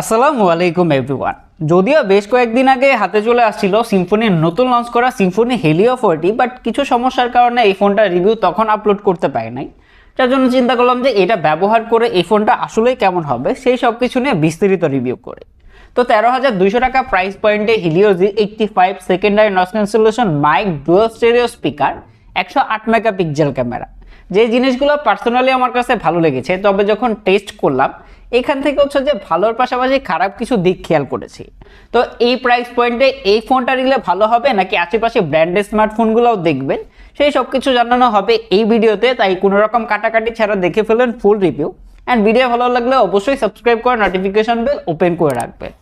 আসসালামু আলাইকুম এভরিওয়ান। যদিও বেশ কয়েকদিন আগে হাতে চলে আসছিল সিম্ফনির নতুন লঞ্চ করা সিম্ফনি হেলিও 40, বাট কিছু সমস্যার কারণে এই ফোনটা রিভিউ তখন আপলোড করতে পারি নাই। যার জন্য চিন্তা করলাম যে এটা ব্যবহার করে এই ফোনটা আসলেই কেমন হবে সেই সব কিছু নিয়ে বিস্তারিত রিভিউ করে। তো 13,200 টাকা প্রাইস পয়েন্টে Helio G85 secondary noise cancellation mic, dual stereo speaker, 108 megapixel camera, যে জিনিসগুলো পার্সোনালি আমার কাছে ভালো লেগেছে। তবে যখন টেস্ট করলাম এখান থেকে হচ্ছে যে ভালোর পাশাপাশি খারাপ কিছু দিক খেয়াল করেছি। তো এই প্রাইস পয়েন্টে এই ফোনটা নিলে ভালো হবে নাকি আশেপাশে ব্র্যান্ডেড স্মার্টফোনগুলোও দেখবেন, সেই সব কিছু জানানো হবে এই ভিডিওতে। তাই কোনো রকম কাটাকাটি ছাড়া দেখে ফেলেন ফুল রিভিউ। অ্যান্ড ভিডিও ভালো লাগলে অবশ্যই সাবস্ক্রাইব করে নোটিফিকেশন বেল ওপেন করে রাখবেন।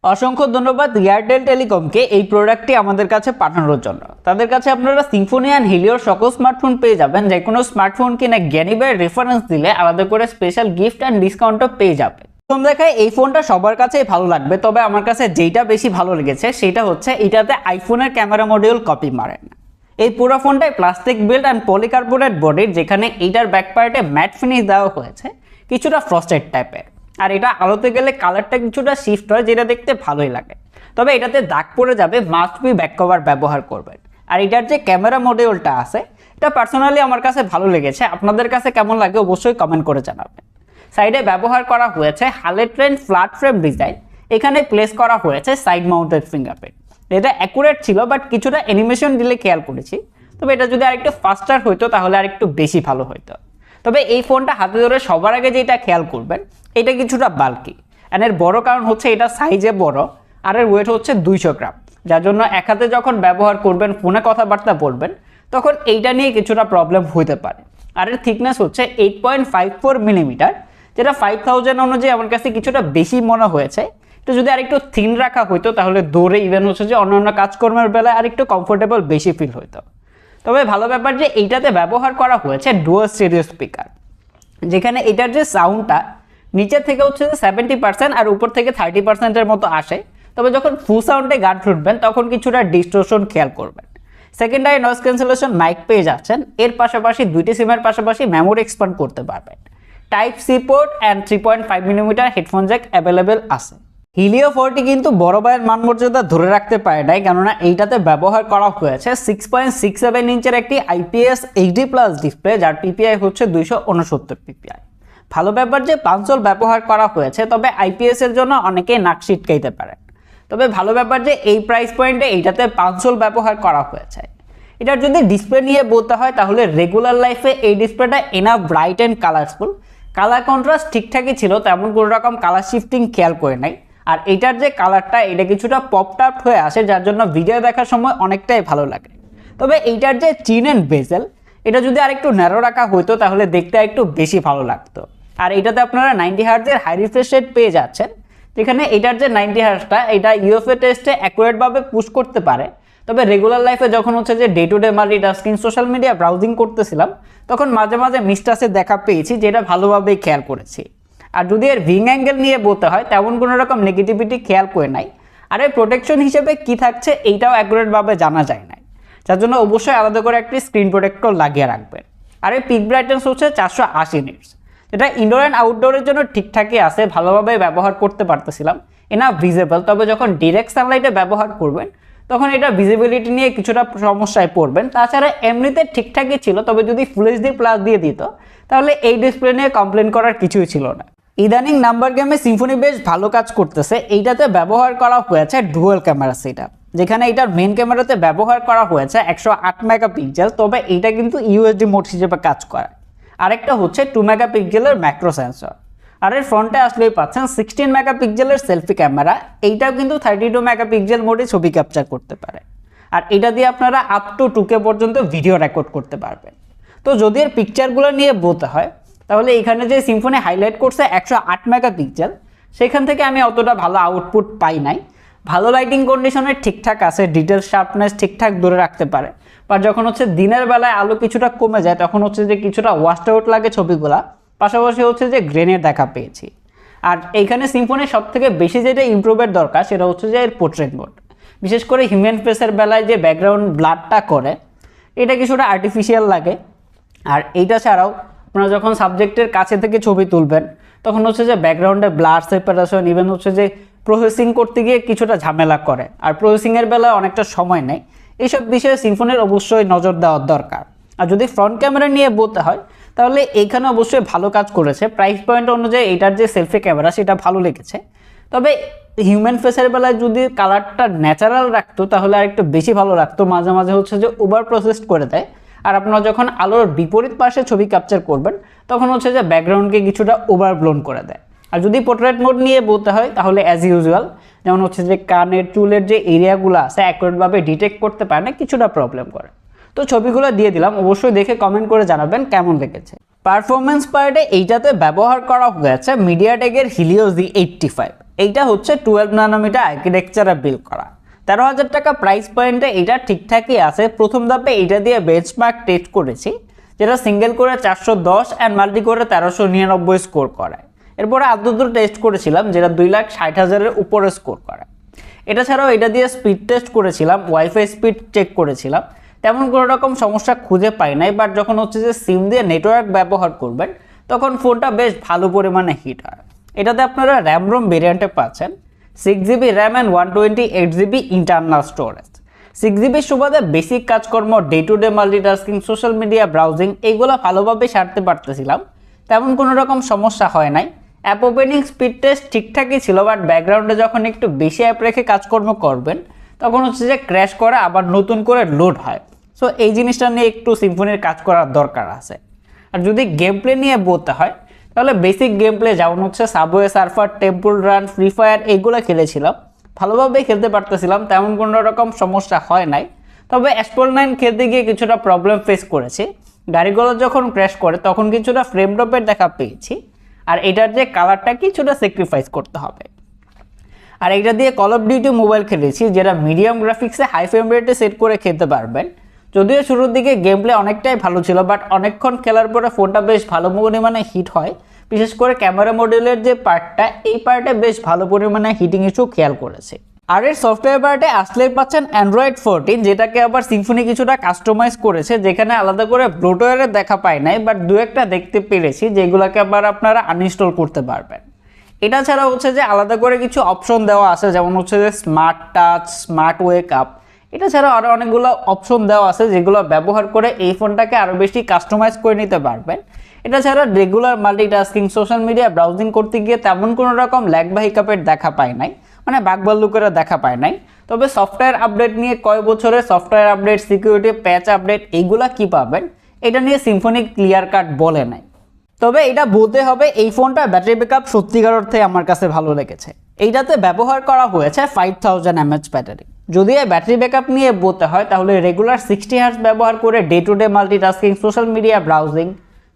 অসংখ্য ধন্যবাদ এয়ারটেল টেলিকমকে এই প্রোডাক্টটি আমাদের কাছে পাঠানোর জন্য। তাদের কাছে আপনারা সিম্ফনি অ্যান্ড হিলিওর সকল স্মার্টফোন পেয়ে যাবেন। যে কোনো স্মার্টফোন কিনে জ্ঞানীবাই রেফারেন্স দিলে আলাদা করে স্পেশাল গিফট অ্যান্ড ডিসকাউন্টও পেয়ে যাবেন। প্রথম দেখায় এই ফোনটা সবার কাছেই ভালো লাগবে, তবে আমার কাছে যেটা বেশি ভালো লেগেছে সেটা হচ্ছে এটাতে আইফোনের ক্যামেরা মডিউল কপি মারে না। এই পুরো ফোনটায় প্লাস্টিক বিল্ড অ্যান্ড পলিকার্বনেট বডির, যেখানে এইটার ব্যাক পার্টে ম্যাট ফিনিশ দেওয়া হয়েছে কিছুটা ফ্রস্টেড টাইপের। আর এটা আলোতে গেলে কালারটা কিছুটা শিফট হয়, যেটা দেখতে ভালোই লাগে। তবে এটাতে দাগ পড়ে যাবে, মাস্ট বি ব্যাক কভার ব্যবহার করবেন। আর এটার যে ক্যামেরা মডিউলটা আছে এটা পার্সোনালি আমার কাছে ভালো লেগেছে। আপনাদের কাছে কেমন লাগে অবশ্যই কমেন্ট করে জানাবেন। সাইডে ব্যবহার করা হয়েছে হালেট্রেন ফ্ল্যাট ফ্রেম ডিজাইন, এখানে প্লেস করা হয়েছে সাইড মাউন্টেড ফিঙ্গারপ্রিন্ট। এটা অ্যাকুরেট ছিল, বাট কিছুটা অ্যানিমেশন দিলে খেয়াল করেছি। তবে এটা যদি আরেকটু ফাস্টার হইতো তাহলে আরেকটু বেশি ভালো হইতো। তবে এই ফোনটা হাতে ধরে সবার আগে যেটা খেয়াল করবেন, এটা কিছুটা বাল্কি। অ্যান্ড এর বড় কারণ হচ্ছে এটা সাইজে বড়, আর এর ওয়েট হচ্ছে 200 গ্রাম। যার জন্য এক হাতে যখন ব্যবহার করবেন, ফোনে কথাবার্তা বলবেন, তখন এইটা নিয়ে কিছুটা প্রবলেম হইতে পারে। আর এর থিকনেস হচ্ছে 8.54 মিলিমিটার, যেটা 5000 অনুযায়ী আমার কাছে কিছুটা বেশি মনে হয়েছে। তো যদি আরেকটু থিন রাখা হইতো তাহলে দৌড়ে ইভেন হচ্ছে যে অন্যান্য কাজকর্মের বেলায় আরেকটু কমফোর্টেবল বেশি ফিল হইতো। তবে ভালো ব্যাপার যে এইটাতে ব্যবহার করা হয়েছে ডুয়াল স্টেরিও স্পিকার, যেখানে এটার যে সাউন্ডটা নিচের থেকে হচ্ছে যে 70% আর উপর থেকে 30%-এর মতো আসে। তবে যখন ফুল সাউন্ডে গান শুনবেন তখন কিছুটা ডিস্টোরশন খেয়াল করবেন। সেকেন্ডারি নয়েজ ক্যান্সেলেশন মাইক পেয়ে যাচ্ছেন। এর পাশাপাশি দুইটি সিমের পাশাপাশি মেমোরি এক্সপান্ড করতে পারবেন। Type C port and 3.5 millimetre headphone jack available আছে। হিলিও 40 কিন্তু বড় ভাইয়ের মান-মর্যাদা ধরে রাখতে পারে নাই, কেননা এইটাতে ব্যবহার করা হয়েছে 6.67 ইঞ্চের একটি IPS HD+ ডিসপ্লে, যার পিপিআই হচ্ছে 269 পিপিআই। ভালো ব্যাপার যে পাঞ্চল ব্যবহার করা হয়েছে, তবে IPS এর জন্য অনেকেই নাক ছিটকাইতে পারেন। তবে ভালো ব্যাপার যে এই প্রাইস পয়েন্টে এইটাতে পাঞ্চল ব্যবহার করা হয়েছে। এটার যদি ডিসপ্লে নিয়ে বলতে হয় তাহলে রেগুলার লাইফে এই ডিসপ্লেটা enough bright and colourful. Colour contrast ঠিকঠাকই ছিল, তেমন কোনো রকম কালার শিফটিং খেয়াল করে নাই। আর এটার যে কালারটা এটা কিছুটা পপড আউট হয়ে আসে, যার জন্য ভিডিও দেখার সময় অনেকটাই ভালো লাগে। তবে এইটার যে চিন অ্যান্ড বেজেল, এটা যদি আরেকটু ন্যারো রাখা হইতো তাহলে দেখতে একটু বেশি ভালো লাগতো। আর এটাতে আপনারা 90 হার্টজের হাই রিফ্রেশ রেট পেয়ে যাচ্ছেন, যেখানে এটার যে 90 হার্টজটা এটা ইউএফএ টেস্টে অ্যাকুরেটভাবে পুশ করতে পারে। তবে রেগুলার লাইফে যখন হচ্ছে যে day to day multitasking social media browsing করতেছিলাম, তখন মাঝে মাঝে মিসটাসে দেখা পেয়েছি, যেটা ভালোভাবেই খেয়াল করেছি। আর যদি এর ভিং অ্যাঙ্গেল নিয়ে বলতে হয় তেমন কোনো রকম নেগেটিভিটি খেয়াল করে নাই। আর এর প্রোটেকশন হিসেবে কি থাকছে এইটাও অ্যাকুরেটভাবে জানা যায় না, যার জন্য অবশ্যই আলাদা করে একটি স্ক্রিন প্রোটেক্টর লাগিয়ে রাখবেন। আর এই পিক ব্রাইটনেস হচ্ছে 480 নিটস, যেটা ইনডোর অ্যান্ড আউটডোরের জন্য ঠিকঠাকই আছে, ভালোভাবে ব্যবহার করতে পারতেছিলাম, এনাফ ভিজিবল। তবে যখন ডিরেক্ট সানলাইটে ব্যবহার করবেন তখন এটা ভিজিবিলিটি নিয়ে কিছুটা সমস্যায় পড়বেন। তাছাড়া এমনিতে ঠিকঠাকই ছিল, তবে যদি ফুল এইচডি প্লাস দিয়ে দিত তাহলে এই ডিসপ্লে নিয়ে কমপ্লেন করার কিছুই ছিল না। ইদানিং নাম্বার গেমে সিম্ফনি বেশ ভালো কাজ করতেছে। এইটাতে ব্যবহার করা হয়েছে ডুয়াল ক্যামেরা সেটআপ, যেখানে এটার মেন ক্যামেরাতে ব্যবহার করা হয়েছে 108 মেগাপিক্সেল। তবে এটা কিন্তু ইউএসডি মোড হিসেবে কাজ করে। আরেকটা হচ্ছে 2 মেগাপিক্সেলের ম্যাক্রো সেন্সর। আর এর ফ্রন্টে আসলেই পাচ্ছেন 16 মেগাপিক্সেলের সেলফি ক্যামেরা। এইটাও কিন্তু 32 মেগাপিক্সেল মোডে ছবি ক্যাপচার করতে পারে। আর এটা দিয়ে আপনারা আপ টু 2K পর্যন্ত ভিডিও রেকর্ড করতে পারবেন। তো যদি এর পিকচারগুলো নিয়ে বলতে হয় তাহলে এখানে যে সিম্ফনি হাইলাইট করছে 108 মেগাপিক্সেল, সেখান থেকে আমি অতটা ভালো আউটপুট পাই নাই। ভালো লাইটিং কন্ডিশনে ঠিকঠাক আছে, ডিটেল শার্পনেস ঠিকঠাক ধরে রাখতে পারে। বাট যখন হচ্ছে দিনের বেলায় আলো কিছুটা কমে যায় তখন হচ্ছে যে কিছুটা ওয়াশড আউট লাগে ছবিগুলা, পাশাপাশি হচ্ছে যে গ্রেনের দেখা পেয়েছি। আর এইখানে সিম্ফনির সব থেকে বেশি যেটা ইমপ্রুভের দরকার সেটা হচ্ছে যে এর পোর্ট্রেট মোড, বিশেষ করে হিউম্যান ফেসের বেলায় যে ব্যাকগ্রাউন্ড ব্লাডটা করে এটা কিছুটা আর্টিফিশিয়াল লাগে। আর এইটা ছাড়াও আপনারা যখন সাবজেক্টের কাছে থেকে ছবি তুলবেন তখন হচ্ছে যে ব্যাকগ্রাউন্ডে ব্লার সেপারেশন ইভেন হচ্ছে যে প্রসেসিং করতে গিয়ে কিছুটা ঝামেলা করে, আর প্রসেসিংয়ের বেলায় অনেকটা সময় নেয়। এইসব বিষয়ে সিম্ফনির অবশ্যই নজর দেওয়ার দরকার। আর যদি ফ্রন্ট ক্যামেরা নিয়ে বলতে হয় তাহলে এইখানে অবশ্যই ভালো কাজ করেছে। প্রাইস পয়েন্ট অনুযায়ী এটার যে সেলফি ক্যামেরা সেটা ভালো লেগেছে, তবে হিউম্যান ফেসের বেলায় যদি কালারটা ন্যাচারাল রাখতো তাহলে আর একটু বেশি ভালো লাগতো। মাঝে মাঝে হচ্ছে যে ওভার প্রসেসড করে দেয়, আর আপনারা যখন আলোর বিপরীত পাশে ছবি ক্যাপচার করবেন তখন হচ্ছে যে ব্যাকগ্রাউন্ডকে কিছুটা ওভারব্লোন করে দেয়। আর যদি পোর্ট্রেট মোড নিয়ে বলতে হয় তাহলে অ্যাজ ইউজুয়াল, যেমন হচ্ছে যে কানের চুলের যে এরিয়াগুলো আছে অ্যাকুরেটভাবে ডিটেক্ট করতে পারে না, কিছুটা প্রবলেম করে। তো ছবিগুলো দিয়ে দিলাম, অবশ্যই দেখে কমেন্ট করে জানাবেন কেমন লেগেছে। পারফরমেন্স পার্টে এইটাতে ব্যবহার করা হয়েছে মিডিয়াটেকের হিলিও Z85। এইটা হচ্ছে 12 ন্যানোমিটার আর্কিটেকচারে বিল্ড করা। 13,000 টাকা প্রাইস পয়েন্টে এটা ঠিকঠাকই আছে। প্রথম ধাপে এইটা দিয়ে বেঞ্চমার্ক টেস্ট করেছি, যেটা সিঙ্গেল করে 410 অ্যান্ড মাল্টি করে 1399 স্কোর করে। এরপরে আদ্যুত টেস্ট করেছিলাম যেটা 2,60,000-এর উপরে স্কোর করে। এটা ছাড়াও এটা দিয়ে স্পিড টেস্ট করেছিলাম, ওয়াইফাই স্পিড চেক করেছিলাম, তেমন কোনো রকম সমস্যা খুঁজে পাই নাই। বাট যখন হচ্ছে যে সিম দিয়ে নেটওয়ার্ক ব্যবহার করবেন তখন ফোনটা বেশ ভালো পরিমাণে হিট হয়। এটাতে আপনারা র্যাম রোম ভেরিয়েন্টে পাচ্ছেন 6GB RAM and 128GB internal storage. 6GB সুবাদে বেসিক কাজকর্ম, day to day multitasking, social media browsing এইগুলো ভালোভাবে সারতে পারতেছিলাম, তেমন কোনো রকম সমস্যা হয় নাই। অ্যাপ ওপেনিং স্পিড টেস্ট ঠিকঠাকই ছিল, বাট ব্যাকগ্রাউন্ডে যখন একটু বেশি অ্যাপ রেখে কাজকর্ম করবেন তখন হচ্ছে যে ক্র্যাশ করে আবার নতুন করে লোড হয়। সো এই জিনিসটা নিয়ে একটু সিম্ফনির কাজ করার দরকার আছে। আর যদি গেম প্লে নিয়ে বলতে হয় তাহলে বেসিক গেম প্লে যেমন হচ্ছে subway surfer, temple run, free fire এইগুলো খেলেছিলাম, ভালোভাবেই খেলতে পারতেছিলাম, তেমন কোনো রকম সমস্যা হয় নাই। তবে অ্যাসপল 9 খেলতে গিয়ে কিছুটা প্রবলেম ফেস করেছি। গাড়িগুলো যখন ক্র্যাশ করে তখন কিছুটা ফ্রেম ড্রপের দেখা পেয়েছি, আর এটার যে কালারটা কিছুটা স্যাক্রিফাইস করতে হবে। আর এটা দিয়ে কল অফ ডিউটি মোবাইল খেলেছি, যেটা মিডিয়াম গ্রাফিক্সে হাই ফ্রেম রেটে সেট করে খেলতে পারবেন। যদিও শুরুর দিকে গেম প্লে অনেকটাই ভালো ছিল, বাট অনেকক্ষণ খেলার পরে ফোনটা বেশ ভালো পরিমাণে হিট হয়। বিশেষ করে ক্যামেরা মডিউলের যে পার্টটা, এই পার্টে বেশ ভালো পরিমাণে হিটিং ইস্যু খেয়াল করেছে। আর এর সফটওয়্যার পার্টে আসলেই পাচ্ছেন অ্যান্ড্রয়েড 14, যেটাকে আবার সিম্ফনি কিছুটা কাস্টমাইজ করেছে, যেখানে আলাদা করে ব্লোটওয়্যারের দেখা পায় নাই, বাট দু একটা দেখতে পেরেছি যেগুলোকে আবার আপনারা আনইনস্টল করতে পারবেন। এটা ছাড়া হচ্ছে যে আলাদা করে কিছু অপশন দেওয়া আছে, যেমন হচ্ছে যে smart touch, smart wake up. এটা ছাড়াও আরও অনেকগুলো অপশন দেওয়া আছে যেগুলো ব্যবহার করে এই ফোনটাকে আরও বেশি কাস্টমাইজ করে নিতে পারবেন। এটা ছাড়া regular multitasking, social media browsing করতে গিয়ে তেমন কোনো রকম ল্যাগ বা হিকাপের দেখা পায় নাই, মানে বাকবাল্লুকেরা দেখা পায় নাই। তবে সফটওয়্যার আপডেট নিয়ে কয় বছরের সফটওয়্যার আপডেট, সিকিউরিটি প্যাচ আপডেট এইগুলা কি পাবেন এটা নিয়ে সিম্ফনি ক্লিয়ার কাট বলে নাই। তবে এটা বলতে হবে এই ফোনটা ব্যাটারি ব্যাকআপ সত্যিকার অর্থে আমার কাছে ভালো লেগেছে। এইটাতে ব্যবহার করা হয়েছে 5000 mAh ব্যাটারি। যদি এই ব্যাটারি ব্যাকআপ নিয়ে বলতে হয় তাহলে রেগুলার 60 Hz ব্যবহার করে day to day multitasking, social media browsing,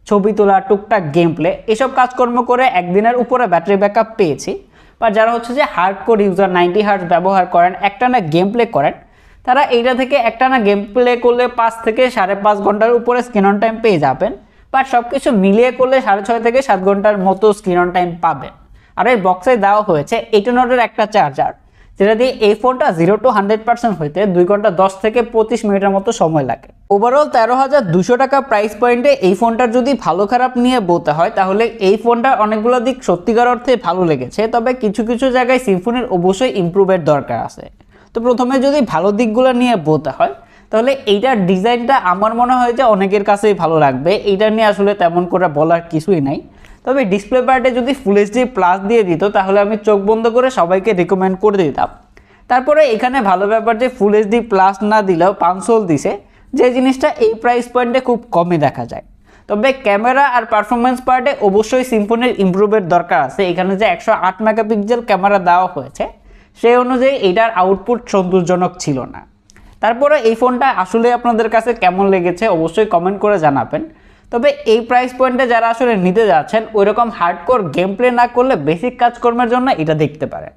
ছবি তোলা, টুকটাক গেম প্লে এসব কাজকর্ম করে একদিনের উপরে ব্যাটারি ব্যাকআপ পেয়েছি। বা যারা হচ্ছে যে হার্ডকোর ইউজার 90 Hz ব্যবহার করেন, একটানা গেম প্লে করেন, তারা এইটা থেকে একটানা গেম প্লে করলে 5 থেকে 5.5 ঘন্টার উপরে স্ক্রিন অন টাইম পেয়ে যাবেন। বাট সব কিছু মিলিয়ে করলে 6.5 থেকে 7 ঘন্টার মতো স্ক্রিন অন টাইম পাবেন। আর এই বক্সে দেওয়া হয়েছে 18 ওয়াটের একটা চার্জার, যেটা দিয়ে এই ফোনটা 0 to 100% হইতে 2 ঘন্টা 10 থেকে 25 মিনিটের মতো সময় লাগে। ওভারঅল 13,200 টাকা প্রাইস পয়েন্টে এই ফোনটার যদি ভালো খারাপ নিয়ে বলতে হয় তাহলে এই ফোনটার অনেকগুলো দিক সত্যিকার অর্থে ভালো লেগেছে, তবে কিছু কিছু জায়গায় সিম্ফনির অবশ্যই ইমপ্রুভের দরকার আছে। তো প্রথমে যদি ভালো দিকগুলো নিয়ে বলতে হয় তাহলে এইটার ডিজাইনটা আমার মনে হয় যে অনেকের কাছেই ভালো লাগবে, এইটা নিয়ে আসলে তেমন করে বলার কিছুই নাই। তবে ডিসপ্লে পার্টে যদি ফুল এইচডি প্লাস দিয়ে দিত তাহলে আমি চোখ বন্ধ করে সবাইকে রিকমেন্ড করে দিতাম। তারপরে এখানে ভালো ব্যাপার যে ফুল এইচডি প্লাস না দিলেও পানসোল দিছে, যে জিনিসটা এই প্রাইস পয়েন্টে খুব কমই দেখা যায়। তবে ক্যামেরা আর পারফরমেন্স পার্টে অবশ্যই সিম্ফনির ইমপ্রুভের দরকার আছে। এখানে যে 108 মেগাপিক্সেল ক্যামেরা দেওয়া হয়েছে সেই অনুযায়ী এটার আউটপুট সন্তোষজনক ছিল না। তারপরে এই ফোনটা আসলে আপনাদের কাছে কেমন লেগেছে অবশ্যই কমেন্ট করে জানাবেন। তবে এই প্রাইস পয়েন্টে যারা আসলে নিতে যাচ্ছেন ওইরকম হার্ডকোর গেম প্লে না করলে বেসিক কাজকর্মের জন্য এটা দেখতে পারেন।